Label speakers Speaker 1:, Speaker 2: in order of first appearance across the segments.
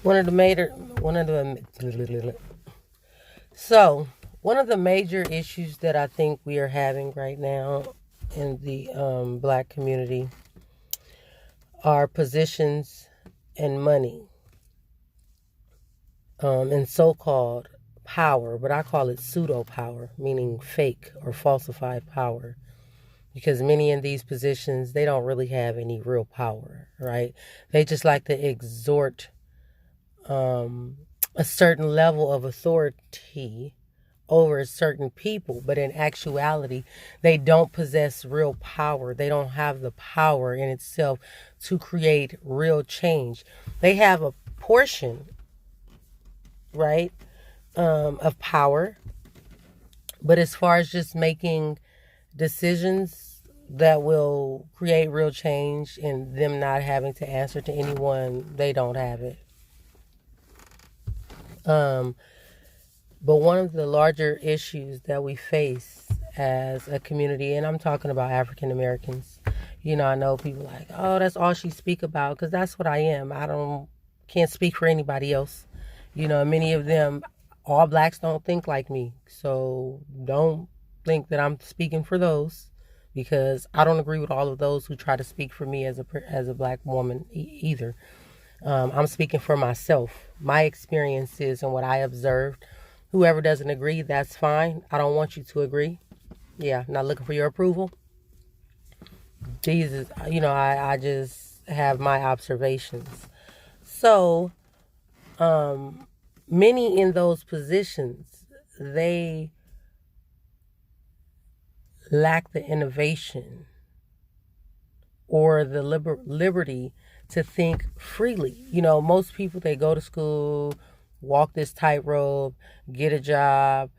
Speaker 1: One of the major, one of the, so one of the major issues that I think we are having right now in the black community are positions and money, and so-called power, but I call it pseudo power, meaning fake or falsified power. Because many in these positions, they don't really have any real power, right? They just like to exhort a certain level of authority over certain people, but in actuality, they don't possess real power. They don't have the power in itself to create real change. They have a portion, right, of power, but as far as just making decisions that will create real change and them not having to answer to anyone, they don't have it. But one of the larger issues that we face as a community, and I'm talking about African Americans, I know people like, oh, that's all she speak about, because that's what I am. Can't speak for anybody else. Many of them, all blacks don't think like me. So don't think that I'm speaking for those, because I don't agree with all of those who try to speak for me as a black woman either. I'm speaking for myself, my experiences and what I observed. Whoever doesn't agree, that's fine. I don't want you to agree. Yeah, not looking for your approval. These is, I just have my observations. So, many in those positions, they lack the innovation or the liberty to think freely. Most people, they go to school, walk this tightrope, get a job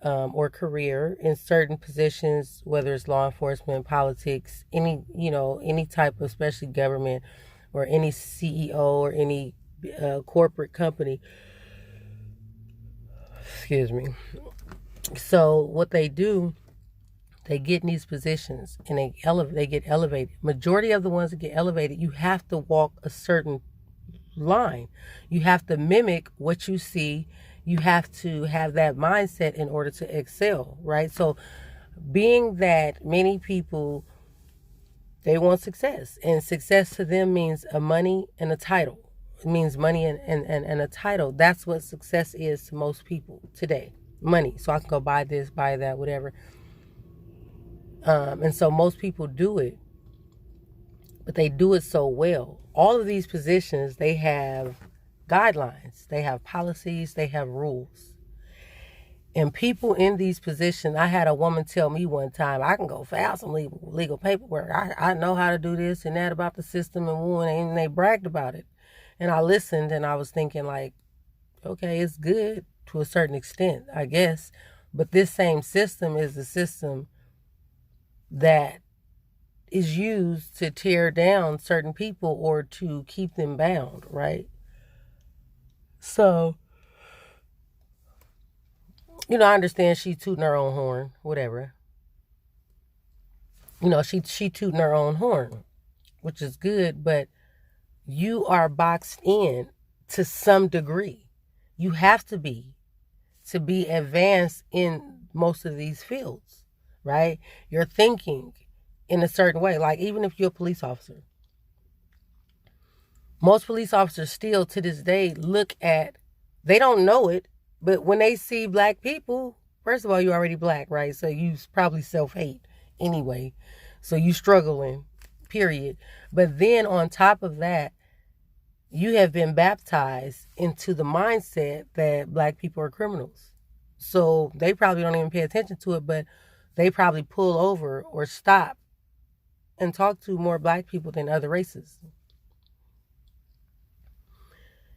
Speaker 1: or career in certain positions, whether it's law enforcement, politics, any type of, especially government, or any CEO or any corporate company. Excuse me. So what they do, they get in these positions and they get elevated. Majority of the ones that get elevated, you have to walk a certain line. You have to mimic what you see. You have to have that mindset in order to excel, right? So being that many people, they want success, and success to them means a money and a title. It means money and a title. That's what success is to most people today. Money. So I can go buy this, buy that, whatever. And so most people do it, but they do it so well. All of these positions, they have guidelines, they have policies, they have rules. And people in these positions, I had a woman tell me one time, I can go file some legal paperwork. I know how to do this and that about the system, and they bragged about it. And I listened, and I was thinking like, okay, it's good to a certain extent, I guess. But this same system is the system that is used to tear down certain people or to keep them bound, right? So, I understand she tooting her own horn, whatever. She tooting her own horn, which is good, but you are boxed in to some degree. You have to be advanced in most of these fields, right? You're thinking in a certain way. Like, even if you're a police officer, most police officers still to this day they don't know it, but when they see black people, first of all, you're already black, right? So you probably self-hate anyway. So you struggling, period. But then on top of that, you have been baptized into the mindset that black people are criminals. So they probably don't even pay attention to it, but they probably pull over or stop and talk to more black people than other races.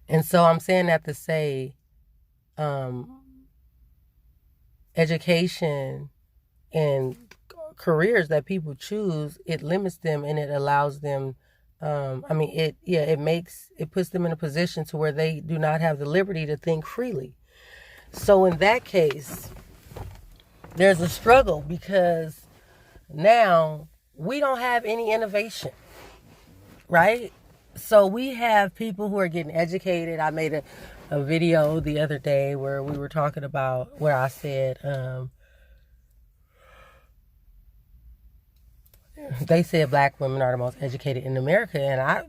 Speaker 1: And so I'm saying that to say, education and careers that people choose, it limits them and it allows them, it puts them in a position to where they do not have the liberty to think freely. So in that case, there's a struggle, because now we don't have any innovation, right? So we have people who are getting educated. I made a video the other day where we were talking about where I said, they said black women are the most educated in America. And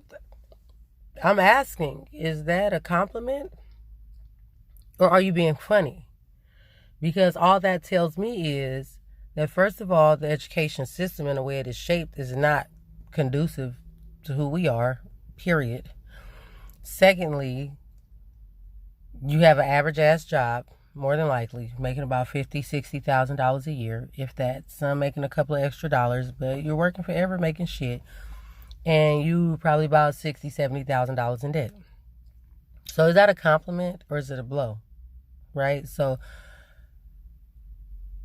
Speaker 1: I'm asking, is that a compliment? Or are you being funny? Because all that tells me is that, first of all, the education system and the way it is shaped is not conducive to who we are, period. Secondly, you have an average ass job, more than likely, making about $50,000, $60,000 a year, if that. Some making a couple of extra dollars, but you're working forever making shit. And you probably about $60,000, $70,000 in debt. So is that a compliment or is it a blow? Right? So,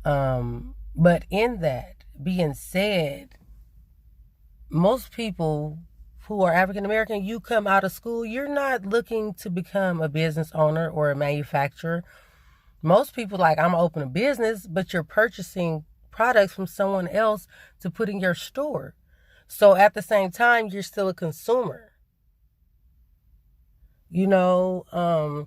Speaker 1: but in that being said, most people who are African American, you come out of school, you're not looking to become a business owner or a manufacturer. Most people like, I'm gonna open a business, but you're purchasing products from someone else to put in your store. So at the same time, you're still a consumer. You know,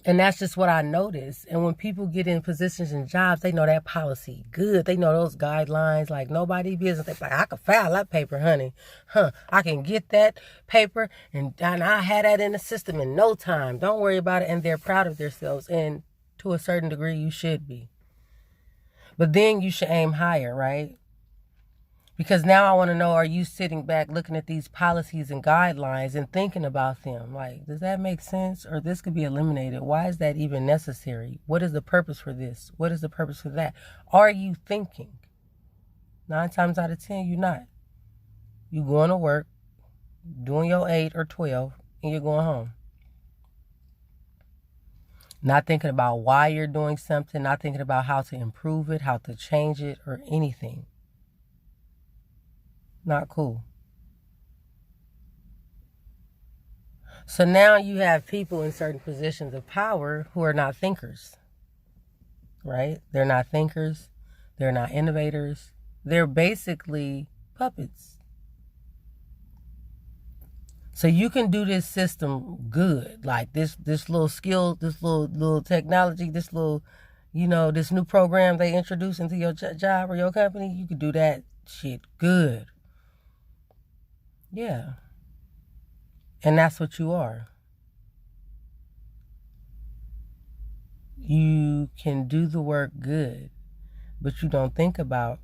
Speaker 1: and that's just what I noticed. And when people get in positions and jobs, they know that policy good. They know those guidelines like nobody business. They're like, I can file that paper, honey. I can get that paper and I had that in the system in no time. Don't worry about it. And they're proud of themselves. And to a certain degree, you should be. But then you should aim higher, right? Because now I want to know, are you sitting back looking at these policies and guidelines and thinking about them? Like, does that make sense? Or this could be eliminated. Why is that even necessary? What is the purpose for this? What is the purpose for that? Are you thinking? 9 times out of 10, you're not. You going to work, doing your 8 or 12, and you're going home. Not thinking about why you're doing something, not thinking about how to improve it, how to change it, or anything. Not cool. So now you have people in certain positions of power who are not thinkers, right? They're not thinkers. They're not innovators. They're basically puppets. So you can do this system good, like this little skill, this little technology, this little, this new program they introduce into your job or your company. You could do that shit good. Yeah. And that's what you are. You can do the work good, but you don't think about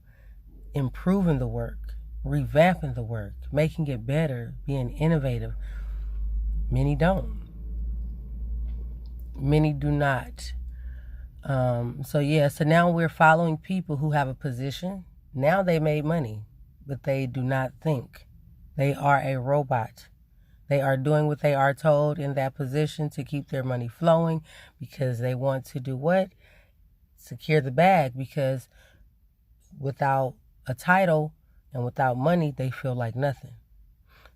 Speaker 1: improving the work, revamping the work, making it better, being innovative. Many don't. Many do not. So now we're following people who have a position. Now they made money, but they do not think. They are a robot. They are doing what they are told in that position to keep their money flowing because they want to do what? Secure the bag, because without a title and without money, they feel like nothing.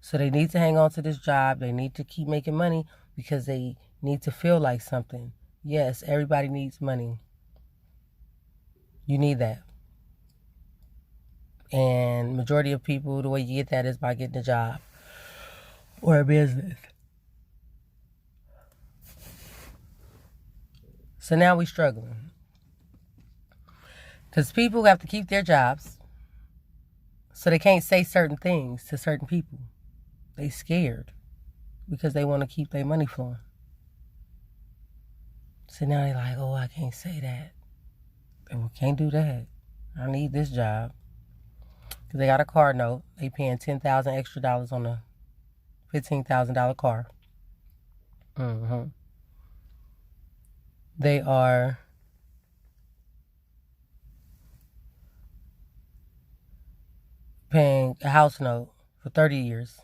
Speaker 1: So they need to hang on to this job. They need to keep making money because they need to feel like something. Yes, everybody needs money. You need that. And majority of people, the way you get that is by getting a job or a business. So now we're struggling. Because people have to keep their jobs. So they can't say certain things to certain people. They scared because they want to keep their money flowing. So now they're like, oh, I can't say that. And we can't do that. I need this job. Because they got a car note. They paying $10,000 extra dollars on a $15,000 car. They are paying a house note for 30 years.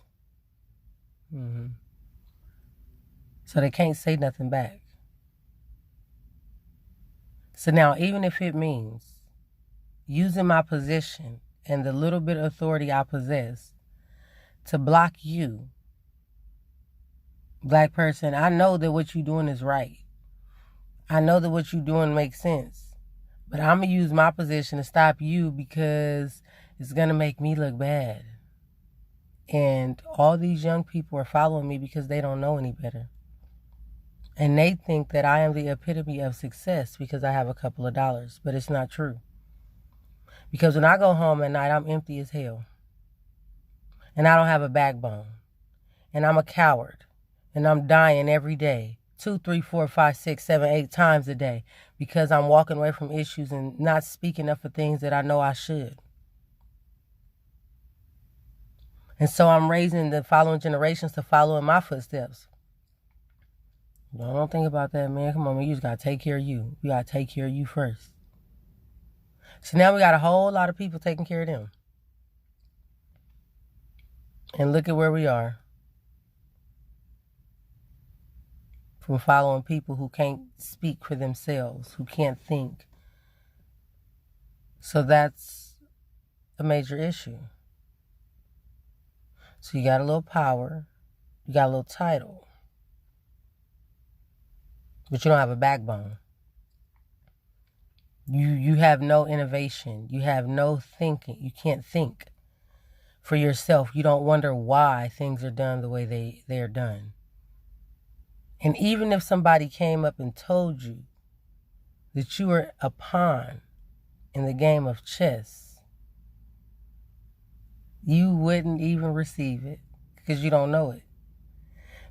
Speaker 1: So they can't say nothing back. So now, even if it means using my position and the little bit of authority I possess to block you, black person, I know that what you're doing is right. I know that what you're doing makes sense. But I'm going to use my position to stop you because it's going to make me look bad. And all these young people are following me because they don't know any better. And they think that I am the epitome of success because I have a couple of dollars. But it's not true. Because when I go home at night, I'm empty as hell. And I don't have a backbone. And I'm a coward. And I'm dying every day. 2, 3, 4, 5, 6, 7, 8 times a day. Because I'm walking away from issues and not speaking up for things that I know I should. And so I'm raising the following generations to follow in my footsteps. Don't think about that, man. Come on, man. You just got to take care of you. You got to take care of you first. So now we got a whole lot of people taking care of them. And look at where we are. From following people who can't speak for themselves, who can't think. So that's a major issue. So you got a little power, you got a little title, but you don't have a backbone. You have no innovation. You have no thinking. You can't think for yourself. You don't wonder why things are done the way they are done. And even if somebody came up and told you that you were a pawn in the game of chess, you wouldn't even receive it because you don't know it.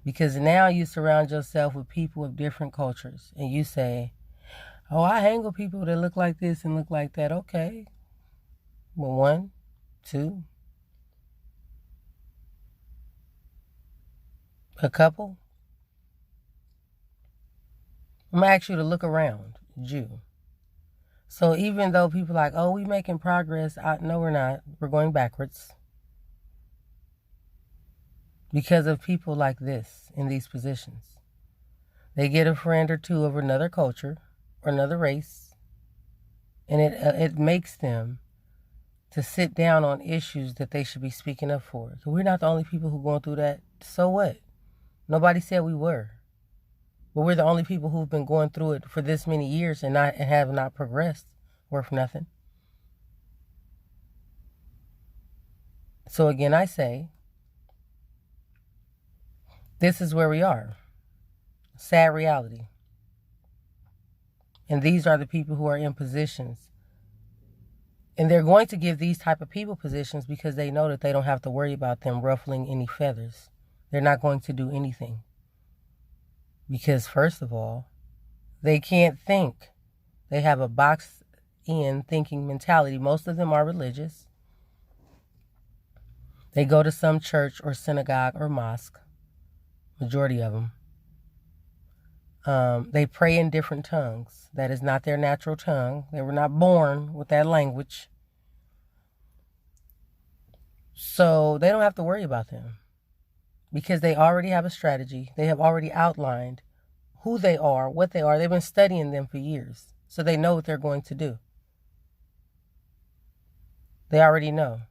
Speaker 1: Because now you surround yourself with people of different cultures and you say, oh, I hang with people that look like this and look like that. Okay. Well, 1, 2, a couple. I'm going to ask you to look around you. So even though people are like, oh, we making progress. No, we're not. We're going backwards. Because of people like this in these positions. They get a friend or two of another culture or another race. And it makes them to sit down on issues that they should be speaking up for. So we're not the only people who are going through that. So what? Nobody said we were. But we're the only people who've been going through it for this many years and have not progressed. Worth nothing. So again, I say, this is where we are. Sad reality. And these are the people who are in positions. And they're going to give these type of people positions because they know that they don't have to worry about them ruffling any feathers. They're not going to do anything. Because first of all, they can't think. They have a boxed-in thinking mentality. Most of them are religious. They go to some church or synagogue or mosque. Majority of them. They pray in different tongues. That is not their natural tongue. They were not born with that language. So they don't have to worry about them. Because they already have a strategy. They have already outlined who they are, what they are. They've been studying them for years. So they know what they're going to do. They already know.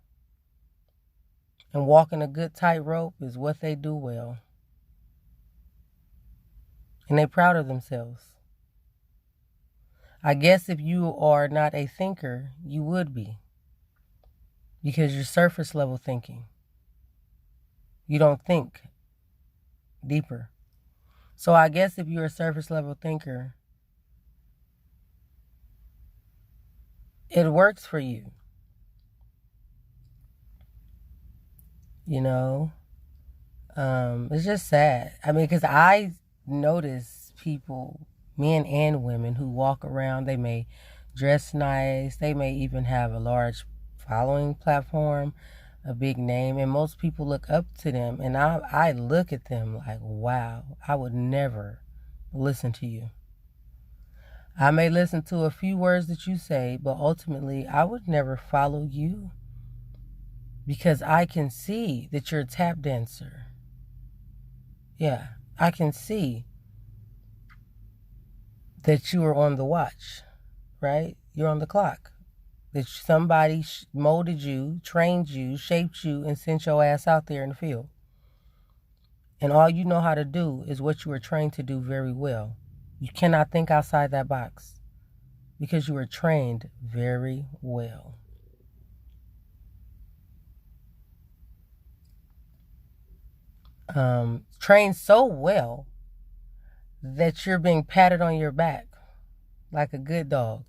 Speaker 1: And walking a good tightrope is what they do well. And they're proud of themselves. I guess if you are not a thinker, you would be. Because you're surface level thinking. You don't think deeper. So I guess if you're a surface level thinker, it works for you. You know, it's just sad. I mean, because I notice people, men and women, who walk around. They may dress nice. They may even have a large following platform, a big name, and most people look up to them. And I look at them like, wow, I would never listen to you. I may listen to a few words that you say, but ultimately I would never follow you because I can see that you're a tap dancer. Yeah, I can see that you are on the watch, right? You're on the clock. That somebody molded you, trained you, shaped you, and sent your ass out there in the field. And all you know how to do is what you were trained to do very well. You cannot think outside that box because you were trained very well. trained so well that you're being patted on your back like a good dog.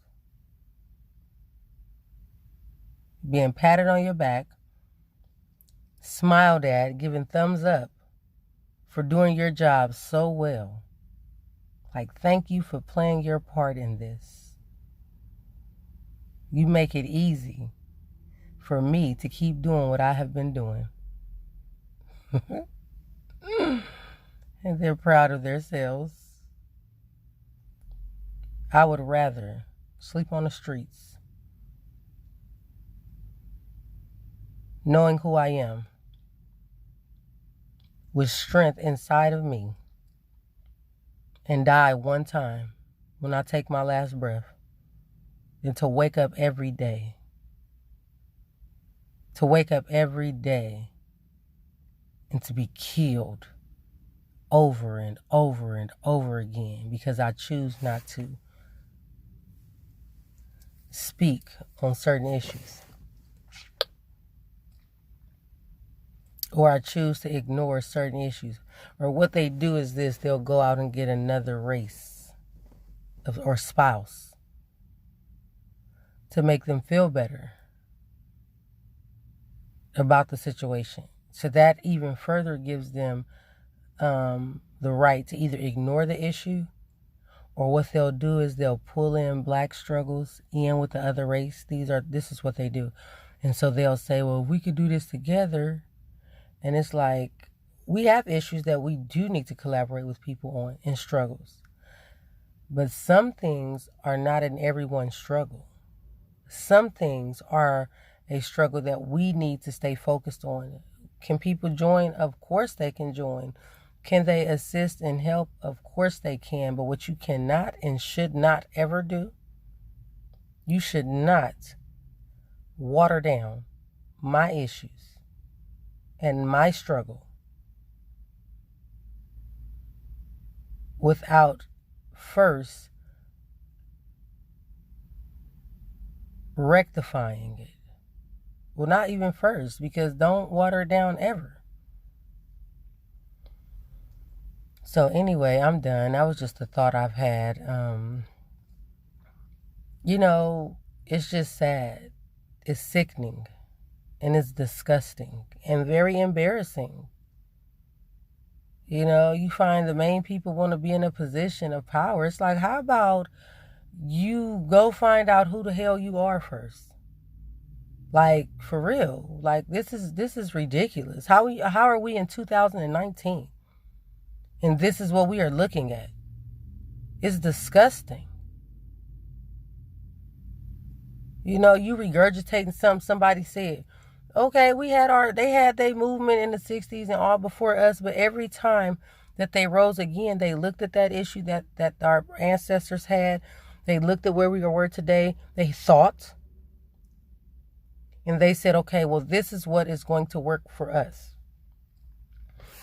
Speaker 1: Being patted on your back, smiled at, given thumbs up for doing your job so well. Like, thank you for playing your part in this. You make it easy for me to keep doing what I have been doing. And they're proud of themselves. I would rather sleep on the streets knowing who I am with strength inside of me and die one time when I take my last breath than to wake up every day. To wake up every day and to be killed over and over and over again because I choose not to speak on certain issues. Or I choose to ignore certain issues. Or what they do is this, they'll go out and get another race or spouse to make them feel better about the situation. So that even further gives them the right to either ignore the issue, or what they'll do is they'll pull in black struggles in with the other race. This is what they do. And so they'll say, well, we could do this together. And it's like, we have issues that we do need to collaborate with people on and struggles. But some things are not in everyone's struggle. Some things are a struggle that we need to stay focused on. Can people join? Of course they can join. Can they assist and help? Of course they can. But what you cannot and should not ever do, you should not water down my issues and my struggle without first rectifying it. Well, not even first, because don't water it down ever. So anyway, I'm done. That was just a thought I've had. It's just sad. It's sickening. And it's disgusting and very embarrassing. You find the main people want to be in a position of power. It's like, how about you go find out who the hell you are first? Like, for real. Like, this is ridiculous. How are we in 2019? And this is what we are looking at. It's disgusting. You regurgitating something somebody said. Okay, they had their movement in the 60s and all before us, but every time that they rose again, they looked at that issue that our ancestors had. They looked at where we were today. They thought. And they said, okay, well, this is what is going to work for us.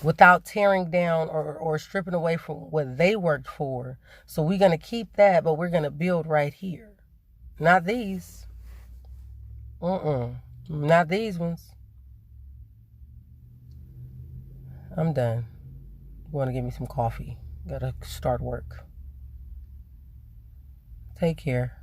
Speaker 1: Without tearing down or stripping away from what they worked for. So we're going to keep that, but we're going to build right here. Not these. Not these ones. I'm done. Want to give me some coffee. Gotta start work. Take care.